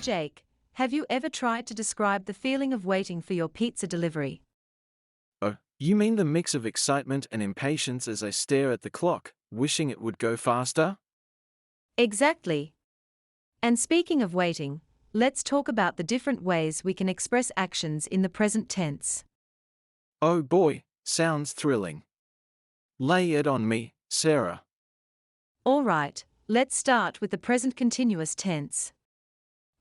Jake, have you ever tried to describe the feeling of waiting for your pizza delivery? Oh, you mean the mix of excitement and impatience as I stare at the clock, wishing it would go faster? Exactly. And speaking of waiting, let's talk about the different ways we can express actions in the present tense. Oh boy, sounds thrilling. Lay it on me, Sarah. All right, let's start with the present continuous tense.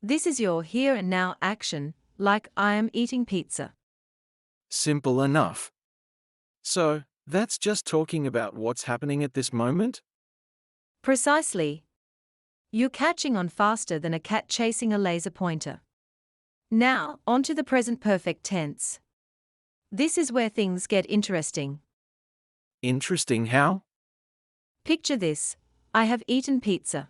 This is your here and now action, like I am eating pizza. Simple enough. So, that's just talking about what's happening at this moment? Precisely. You're catching on faster than a cat chasing a laser pointer. Now, on to the present perfect tense. This is where things get interesting. Interesting how? Picture this: I have eaten pizza.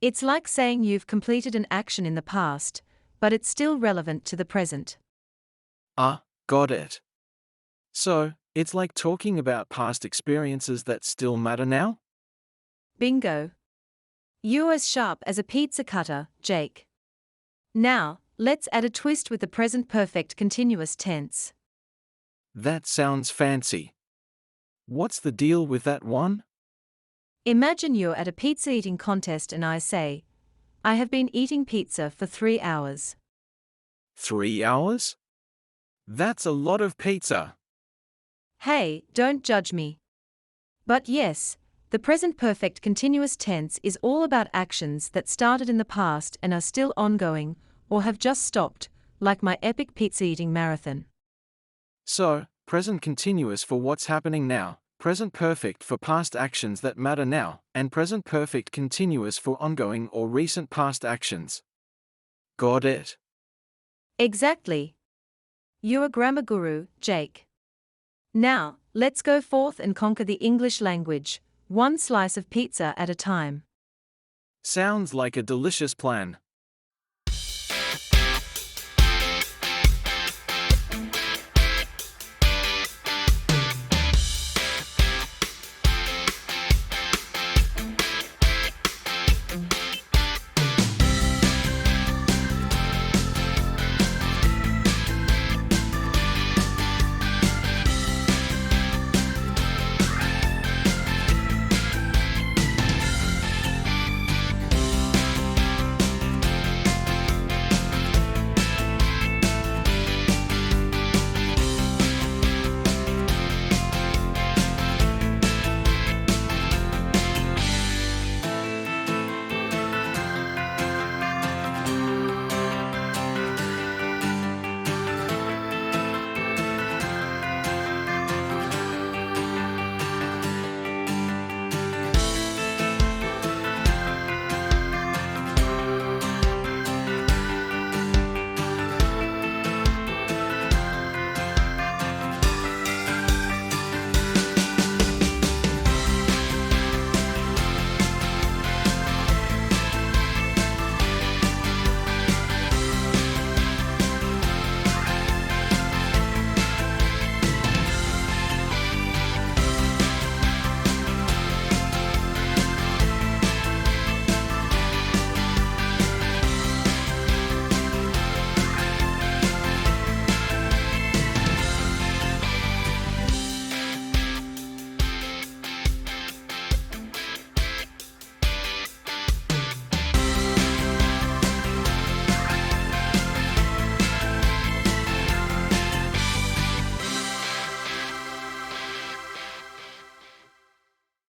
It's like saying you've completed an action in the past, but it's still relevant to the present. Ah, got it. So, it's like talking about past experiences that still matter now? Bingo. You're as sharp as a pizza cutter, Jake. Now, let's add a twist with the present perfect continuous tense. That sounds fancy. What's the deal with that one? Imagine you're at a pizza eating contest and I say, I have been eating pizza for 3 hours. 3 hours? That's a lot of pizza. Hey, don't judge me. But yes, the present perfect continuous tense is all about actions that started in the past and are still ongoing, or have just stopped, like my epic pizza eating marathon. So, present continuous for what's happening now, present perfect for past actions that matter now, and present perfect continuous for ongoing or recent past actions. Got it. Exactly. You're a grammar guru, Jake. Now, let's go forth and conquer the English language, one slice of pizza at a time. Sounds like a delicious plan.